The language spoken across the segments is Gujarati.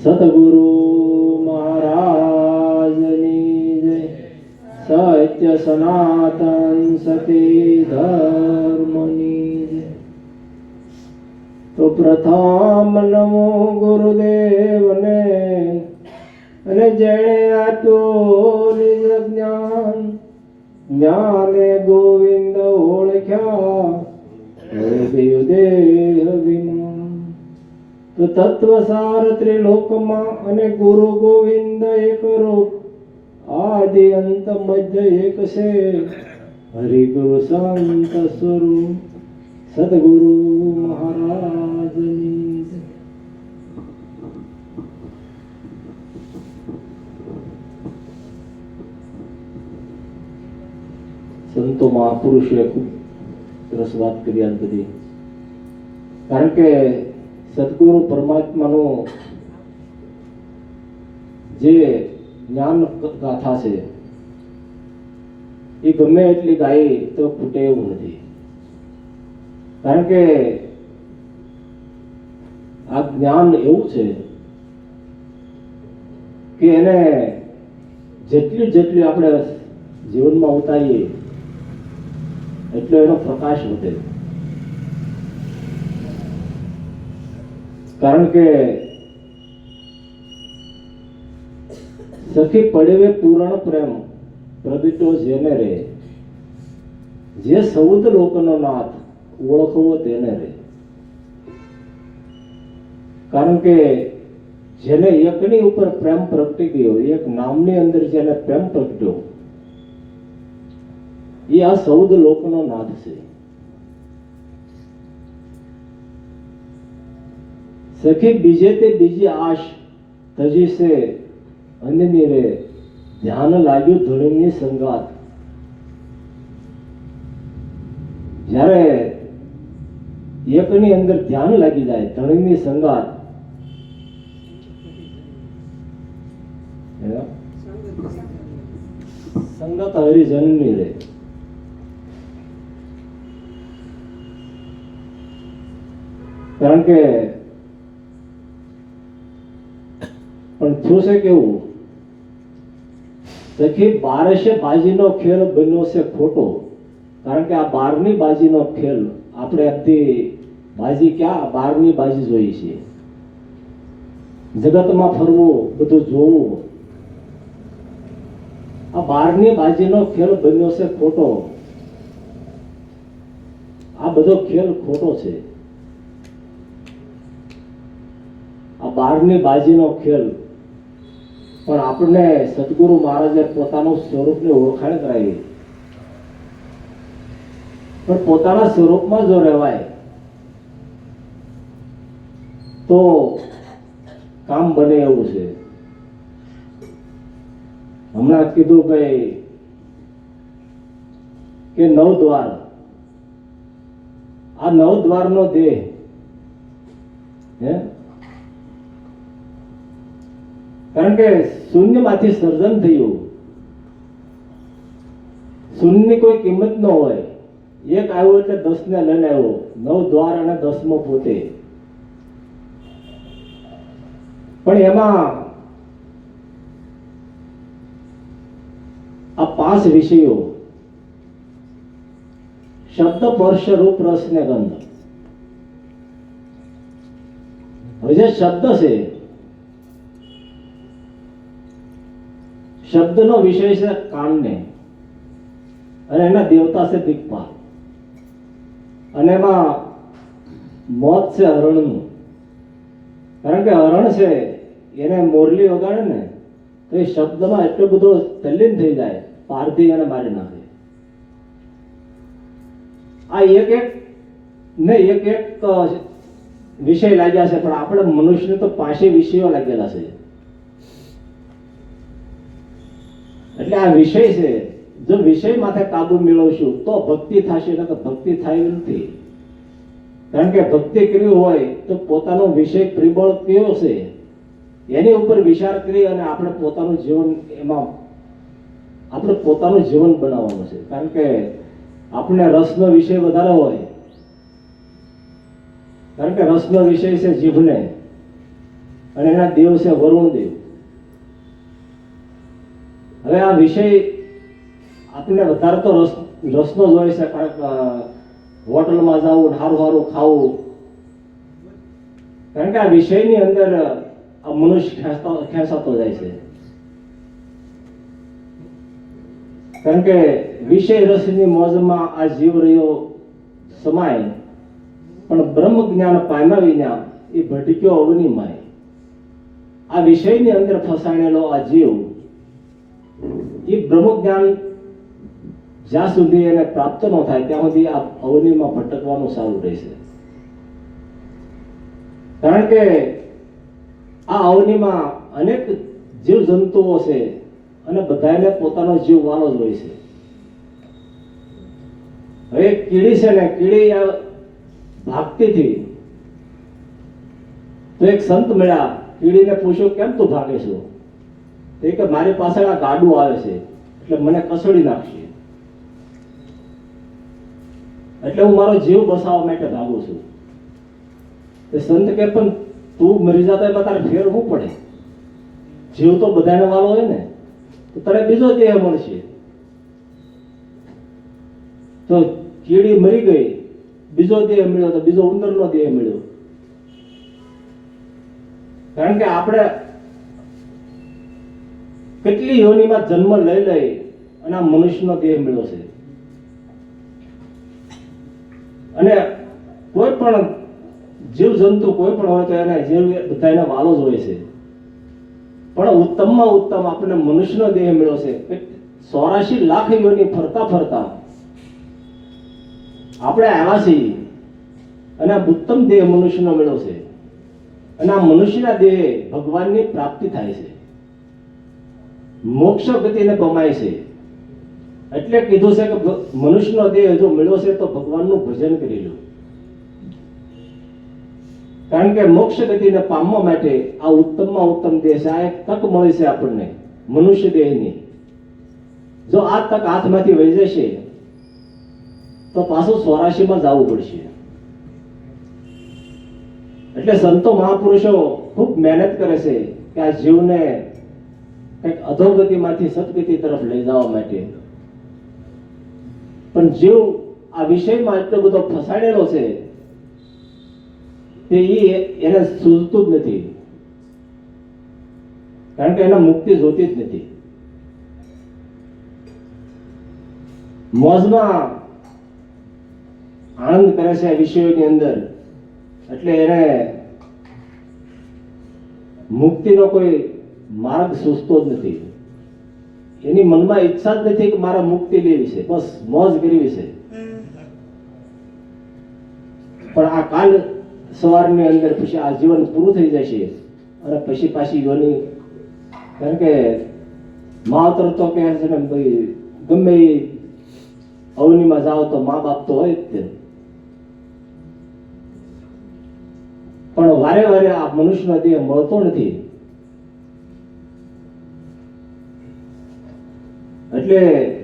સદગુરુ મહારાજની જય. સત્ય સનાતન સતી ધર્મની જય. તો પ્રથમ નમો ગુરુદેવને, અને જેણે આપ્યો નિજ જ્ઞાન, જ્ઞાને ગોવિંદ ઓળખ્યા દેહ વિના. તો તત્વસાર ત્રિલોકમાં અને ગુરુ ગોવિંદ એક રૂપ, આદિ અંત મધ્ય એક છે, હરિગુરુ સંત સ્વરૂપ. સદગુરુ મહારાજની જય. સંતો મહાપુરુષોએ ખૂબ સરસ વાત કરી આજ બધી. કારણ કે સદગુરુ પરમાત્માનું જે જ્ઞાન ગાથા છે એ ગમે એટલી ગાય તો ખૂટે એવું નથી. કારણ કે આ જ્ઞાન એવું છે કે એને જેટલી જેટલી આપણે જીવનમાં ઉતારીએ એટલો એનો પ્રકાશ વધે. કારણ કે સખી પડવે પૂર્ણ પ્રેમ પ્રગટો જેને રે, જે સૌદ લોકનો નાથ ઓળખવો તેને રે. કારણ કે જેને એકની ઉપર પ્રેમ પ્રગટી ગયો, એક નામની અંદર જેને પ્રેમ પ્રગટ્યો, એ આ સૌદ લોકનો નાથ છે. સખી બીજે તે બીજી આશ તજી છે અન્યની રે, ધ્યાન લાગ્યું ધૂળની સંગાત. જ્યારે એકની અંદર ધ્યાન લાગી જાય, ધણીની સંગાત, સંગત હરિજનની રે. કારણ કે પણ થયું છે કેવું, સખી બારસે બાજીનો ખેલ બન્યો છે ખોટો. કારણ કે આ 12મી બાજીનો ખેલ, આપણે બધી બાજી ક્યાં 12મી બાજી જોઈ છે, જગતમાં ફરવું, બધું જોવું. આ 12મી બાજીનો ખેલ બન્યો છે ખોટો. આ બધો ખેલ ખોટો છે. આ 12મી બાજીનો ખેલ પણ આપણને સદગુરુ મહારાજે પોતાનું સ્વરૂપને ઓળખાણ કરાવી. પણ પોતાના સ્વરૂપમાં જો રહેવાય તો કામ બને એવું છે. હમણાં કીધું કે 9 દ્વાર, આ 9 દ્વારનો દેહ હે, કારણ કે શૂન્યમાંથી સર્જન થયું. શૂન્યની કોઈ કિંમત ન હોય. એક આવ્યો એટલે 10 ને લઈને આવ્યો. 9 દ્વાર અને 10મો પોતે. પણ એમાં આ 5 વિષયો, શબ્દ સ્પર્શ રૂપ રસ ને ગંધ. હવે જે શબ્દ છે, શબ્દનો વિષય છે કાનને, અને એના દેવતા છે દિક્પાલ. અને એમાં મોત છે હરણનું. કારણ કે હરણ છે એને મોરલી વગાડે ને તો એ શબ્દમાં એટલો બધો તલ્લીન થઈ જાય, પારધી એને મારી નાખે. આ એક વિષય લાગ્યા છે, પણ આપણે મનુષ્યને તો 5 વિષયો લાગેલા છે. એટલે આ વિષય છે, જો વિષય માથે કાબુ મેળવશું તો ભક્તિ થશે, નહીં તો ભક્તિ થાય નથી. કારણ કે ભક્તિ કરવી હોય તો પોતાનો વિષય પરિબળ કયો છે એની ઉપર વિચાર કરી અને આપણે પોતાનું જીવન એમાં આપણે પોતાનું જીવન બનાવવાનું છે. કારણ કે આપણે રસનો વિષય વધારે હોય, કારણ કે રસનો વિષય છે જીભને, અને એના દેવ છે વરુણ દેવ. હવે આ વિષય આપણને વધારે તો રસનો જ હોય છે, કારણ કે હોટલમાં જવું, સારું સારું ખાવું, કારણ કે આ વિષયની અંદર આ મનુષ્ય ખેંચાતો જાય છે. કારણ કે વિષય રસની મોજમાં આ જીવ રહ્યો સમાય, પણ બ્રહ્મ જ્ઞાન પામ્યા વિના એ ભટક્યો અવનીમાય. આ વિષયની અંદર ફસાણેલો આ જીવ એ બ્રહ્મ જ્ઞાન જ્યાં સુધી એને પ્રાપ્ત ન થાય ત્યાં સુધી આ અવનીમાં ભટકવાનું સારું રહેશે. કારણ કે આ અવનીમાં અનેક જીવ જંતુઓ છે અને બધાને પોતાનો જીવ વાલો જ હોય છે. હવે કીડી છે ને, કીડી ભાગતી તો એક સંત મળ્યા, કીડીને પૂછ્યું કેમ તું ભાગે છો? તો કે મારી પાછળ આ ગાડું આવે છે એટલે મને કસડી નાખશે, એટલે હું મારો જીવ બસાવવા માટે ભાગું છું. તે સંત કે પણ તું મરી જતો એમાં તારે ફેર શું પડે? જીવ તો બધાને વાલો હોય ને, તો તારે બીજો દેહ મળશે. તો કીડી મરી ગઈ, બીજો દેહ મળ્યો, તો બીજો ઉંદરનો દેહ મળ્યો. કારણ કે આપણે કેટલી યોનિમાં જન્મ લઈ અને આ મનુષ્યનો દેહ મળ્યો છે. અને કોઈ પણ જીવ જંતુ કોઈ પણ હોય તો એને જીવ બધા એના વાલો જ હોય છે, પણ ઉત્તમમાં ઉત્તમ આપણને મનુષ્યનો દેહ મળ્યો છે. 84 લાખ યોની ફરતા ફરતા આપણે આવ્યા છીએ અને આ ઉત્તમ દેહ મનુષ્યનો મળ્યો છે. અને આ મનુષ્યના દેહ ભગવાનની પ્રાપ્તિ થાય છે, મોક્ષ ગતિને પમાય છે. એટલે કીધું છે કે મનુષ્યનો દેહ જો મળ્યો છે તો ભગવાનનું ભજન કરી લો. કારણ કે મોક્ષ ગતિને પામવા માટે આ ઉત્તમમાં ઉત્તમ દેહ છે. આ એક તક મળી છે આપણને મનુષ્ય દેહની. જો આ તક હાથમાંથી વહી જશે તો પાછું 84 માં જવું પડશે. એટલે સંતો મહાપુરુષો ખૂબ મહેનત કરે છે કે આ જીવને કંઈક અધોગતિમાંથી સદગતિ તરફ લઈ જવા માટે. પણ જીવ આ વિષયમાં એટલો બધો ફસાડેલો છે કે એને સૂઝતું જ નથી, કારણ કે એને મુક્તિ જોતી જ નથી. મોજમાં આનંદ કરે છે આ વિષયોની અંદર, એટલે એને મુક્તિનો કોઈ માર્ગ સૂઝતો જ નથી. એની મનમાં ઈચ્છા જ નથી કે મારે મુક્તિ લેવી છે, બસ મોજ કરવી છે. પણ આ કાલ સવારની અંદર પછી આ જીવન પૂરું થઈ જશે અને પછી પાછી યોની, કારણ કે માવતર તો કહે છે ને ભાઈ ગમે એ અવનીમાં જાઓ તો મા બાપ તો હોય જ તે. પણ વારે વારે આ મનુષ્યનો દેહ મળતો નથી. એટલે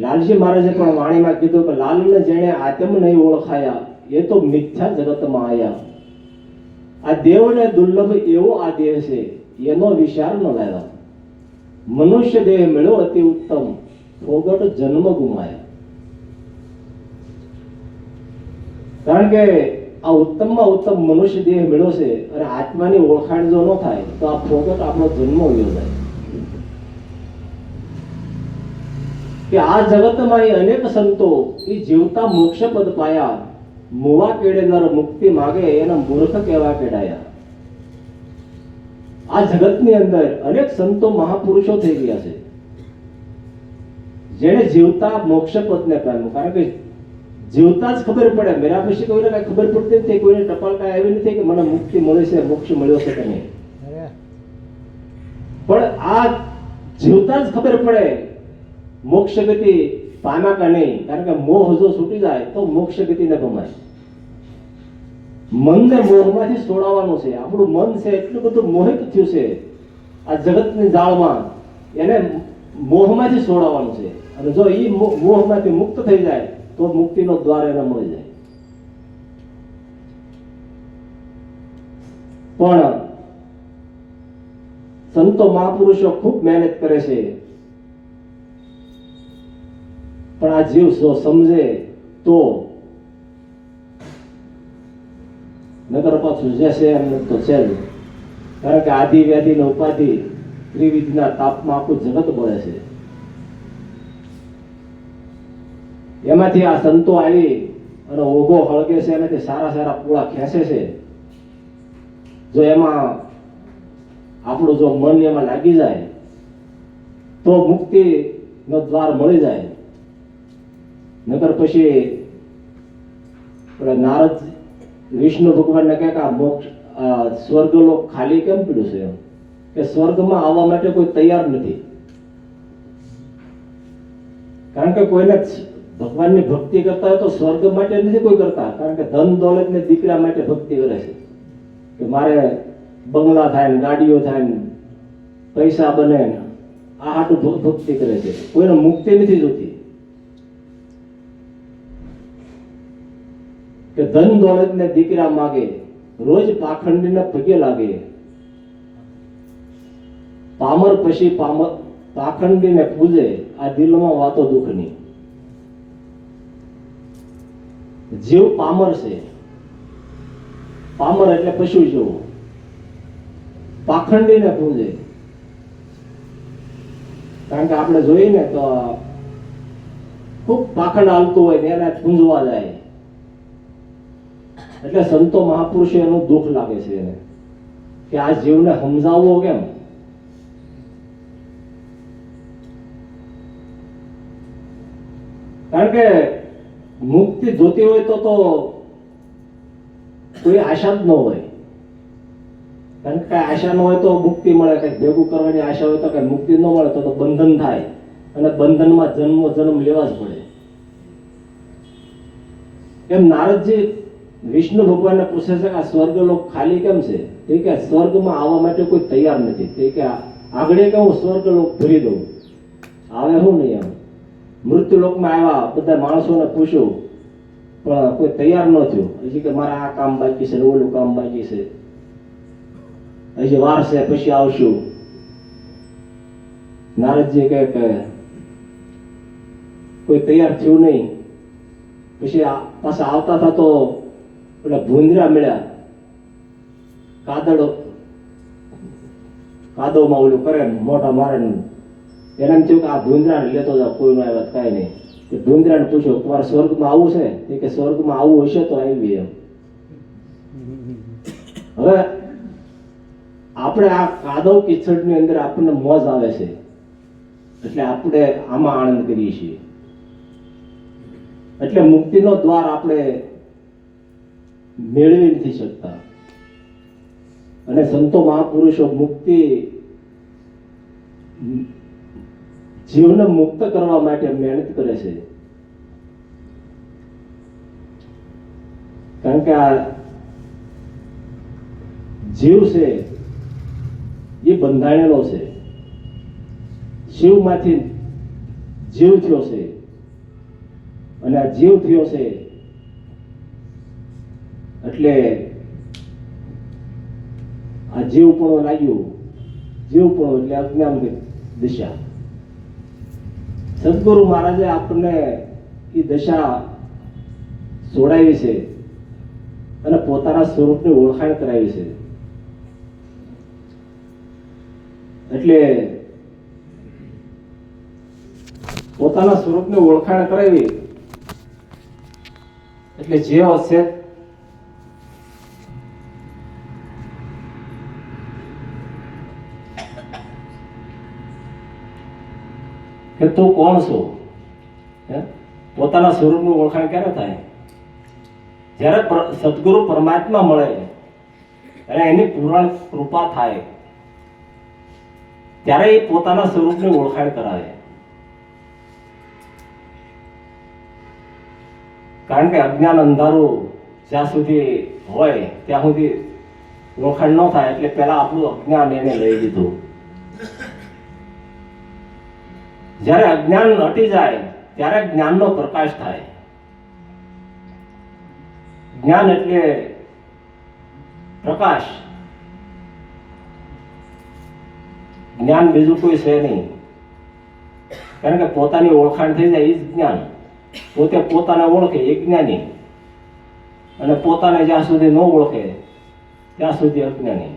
લાલજી મહારાજે પણ વાણીમાં કીધું કે લાલને જેણે આત્મ નહીં ઓળખાયા એ તો મિથ્યા જગતમાં આયા. આ દેવને દુર્લભ એવો આ દેહ છે એનો વિચાર ન લાવ્યા. મનુષ્ય દેહ મળ્યો અતિ ઉત્તમ, ફોગટ જન્મ ગુમાયા. કારણ કે આ ઉત્તમમાં ઉત્તમ મનુષ્ય દેહ મળ્યો છે અને આત્માની ઓળખાણ જો ન થાય તો આ ફોગટ આપણો જન્મ વયો જાય. કે આ જગતમાં એ અનેક સંતો એ જીવતા મોક્ષ પદ પાયા, મુવા કેડે નર મુક્તિ માગે એના મૂર્ખ કેવા કેડાયા. આ જગતની અંદર અનેક સંતો મહાપુરુષો થઈ ગયા છે જેને જીવતા મોક્ષ પદને પામ્યું. કારણ કે જીવતા જ ખબર પડે, મેરા પછી કોઈને કઈ ખબર પડતી નથી, કોઈને ટપાલ કઈ આવી નથી કે મને મુક્તિ મળે છે, મોક્ષ મળ્યો છે કે નહીં. પણ આ જીવતા જ ખબર પડે મોક્ષ ગતિ પામ્યા કે નહીં. કારણ કે મોહ જો છૂટી જાય તો મોક્ષ ગતિને પમાય. મનને મોહમાંથી છોડાવવાનું છે. આપણું મન છે એટલું બધું મોહિત થયું છે આ જગતની જાળમાં, એને મોહમાંથી છોડાવવાનું છે. અને જો એ મોહમાંથી મુક્ત થઈ જાય તો મુક્તિનો દ્વાર એને મળી જાય. પણ સંતો મહાપુરુષો ખૂબ મહેનત કરે છે, પણ આ જીવ સમજે તો, નગર પાછું જશે એમ તો છે જ. કારણ કે આદિ વ્યાધિ ને ઉપાધિ ત્રિવિધના તાપમાં આખું જગત બળે છે. એમાંથી આ સંતો આવી અને ઓઘો હળગે છે, એનાથી સારા સારા પૂળા ખેંચે છે. જો એમાં આપણું જો મન એમાં લાગી જાય તો મુક્તિ નો દ્વાર મળી જાય. નકર પછી નારદ વિષ્ણુ ભગવાનને કહે કે આ મોક્ષ સ્વર્ગલોક ખાલી કેમ પડ્યું છે, કે સ્વર્ગમાં આવવા માટે કોઈ તૈયાર નથી. કારણ કે કોઈને ભગવાનની ભક્તિ કરતા હોય તો સ્વર્ગ માટે નથી કોઈ કરતા. કારણ કે ધન દોલત ને દીકરા માટે ભક્તિ કરે છે, કે મારે બંગલા થાય ને ગાડીઓ થાય ને પૈસા બને ને આ હાટું ભક્તિ કરે છે. કોઈને મુક્તિ નથી જોતી, કે ધન દોલત ને દીકરા માગે, રોજ પાખંડીને પગે લાગે. પામર પછી પાખંડીને પૂજે, આ દિલમાં વાતો દુઃખની. જીવ પામર છે, પામર એટલે પશુ જેવું. પાખંડીને પૂજે, કારણ કે આપણે જોઈએ ને તો ખૂબ પાખંડ હાલતું હોય ને એને પૂંજવા જાય. એટલે સંતો મહાપુરુષો એનું દુઃખ લાગે છે એને, કે આ જીવને સમજાવવો કેમ. કારણ કે મુક્તિ જોતી હોય તો કોઈ આશા જ ન હોય. કારણ કે આશા ન હોય તો મુક્તિ મળે, કઈ ભેગું કરવાની આશા હોય તો કઈ મુક્તિ ન મળે તો બંધન થાય, અને બંધનમાં જન્મ લેવા જ પડે. એમ નારદજી વિષ્ણુ ભગવાનને પૂછે છે કે આ સ્વર્ગલોક ખાલી કેમ છે. તે કે સ્વર્ગમાં આવવા માટે કોઈ તૈયાર નથી. તે કે આગળ કે હું સ્વર્ગલોક ભરી દઉં, આવે હું નહીં. એમ મૃત્યુલોકમાં આવ્યા બધા માણસોને પૂછ્યું પણ કોઈ તૈયાર ન થયું. હજી કે મારે આ કામ બાકી છે, ઓલું કામ બાકી છે, હજી વાર છે, પછી આવશું. નારદજી કહે કે કોઈ તૈયાર થયું નહીં. પછી પાછા આવતા હતા તો પેલા ભૂંદરા મળ્યા, કાદવમાં ઓલું કરે મોઢા મારે. એને એમ થયું કે આ ભૂંદરાને લેતો જાવ, કોઈનો આવ્યા કાંઈ નહીં. કે ભૂંદરાને પૂછ્યું તમારે સ્વર્ગમાં આવવું છે. કે સ્વર્ગમાં આવવું હશે તો આવી. એમ હવે આપણે આ કાદવ કિચડની અંદર આપણને મોજ આવે છે, એટલે આપણે આમાં આનંદ કરીએ છીએ. એટલે મુક્તિનો દ્વાર આપણે મેળવી નથી શકતા. અને સંતો મહાપુરુષો મુક્તિ જીવને મુક્ત કરવા માટે મહેનત કરે છે. કારણ કે આ જીવ છે એ બંધાયેલો છે. શિવમાંથી જીવ થયો છે, અને આ જીવ થયો છે એટલે આ જીવપણું લાગ્યું. જીવપણું એટલે અજ્ઞાન દિશા. સદગુરુ મહારાજે આપણને એ દશા છોડાવી છે અને પોતાના સ્વરૂપની ઓળખાણ કરાવી છે. એટલે પોતાના સ્વરૂપની ઓળખાણ કરાવી એટલે જે હશે કે તું કોણ છો. પોતાના સ્વરૂપનું ઓળખાણ ક્યારે થાય? જ્યારે સદગુરુ પરમાત્મા મળે અને એની પૂર્ણ કૃપા થાય ત્યારે એ પોતાના સ્વરૂપની ઓળખાણ કરાવે. કારણ કે અજ્ઞાન અંધારું જ્યાં સુધી હોય ત્યાં સુધી ઓળખાણ ન થાય. એટલે પેલા આપણું અજ્ઞાન એને લઈ લીધું. જ્યારે અજ્ઞાન હટી જાય ત્યારે જ્ઞાનનો પ્રકાશ થાય. જ્ઞાન એટલે પ્રકાશ. જ્ઞાન બીજું કોઈ છે નહીં. કારણ કે પોતાની ઓળખાણ થઈ જાય એ જ જ્ઞાન. પોતે પોતાને ઓળખે એ જ્ઞાની, અને પોતાને જ્યાં સુધી ન ઓળખે ત્યાં સુધી અજ્ઞાની.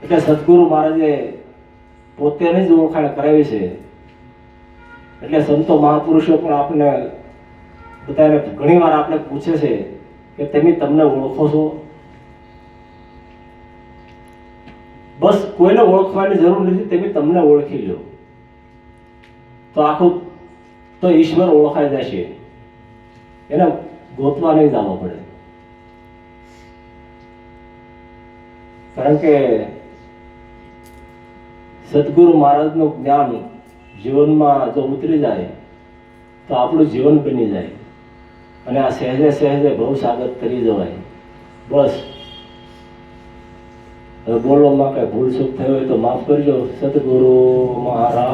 એટલે સદગુરુ મહારાજે પોતેની જ ઓળખાણ કરાવી છે. એટલે સંતો મહાપુરુષો પણ આપણે બધાને ઘણી વાર આપણે પૂછે છે કે તમે તમને ઓળખો છો? બસ કોઈને ઓળખવાની જરૂર નથી, તમે તમને ઓળખી લો તો આખું તો ઈશ્વર ઓળખાઈ જશે. એને ગોતવા નહીં જવા પડે. કારણ કે સદગુરુ મહારાજનું જ્ઞાન જીવનમાં જો ઉતરી જાય તો આપણું જીવન બની જાય, અને આ સહેજે સહેજે ભવસાગર તરી જવાય. બસ હવે બોલવામાં કઈ ભૂલ ચૂક થઈ હોય તો માફ કરજો. સદગુરુ મહારાજ